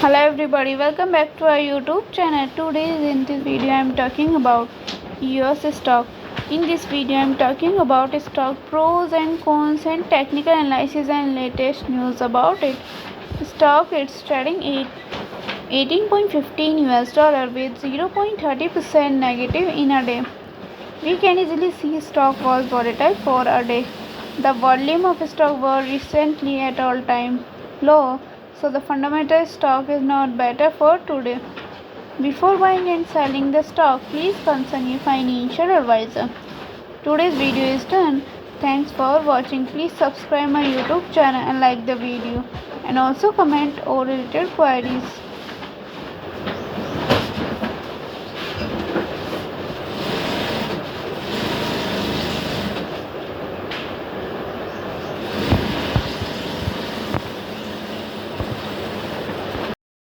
Hello everybody, welcome back to our YouTube channel. Today in this video I am talking about Eose stock. In this video I am talking about stock pros and cons and technical analysis and latest news about it. Stock it's trading at 18.15 US dollar with 0.30% negative in a day. We can easily see stock was volatile for a day. The volume of stock was recently at all-time low, so the fundamental stock is not better for today. Before buying and selling the stock, please consult your financial advisor. Today's video is done. Thanks for watching. Please subscribe my YouTube channel and like the video, and also comment all related queries.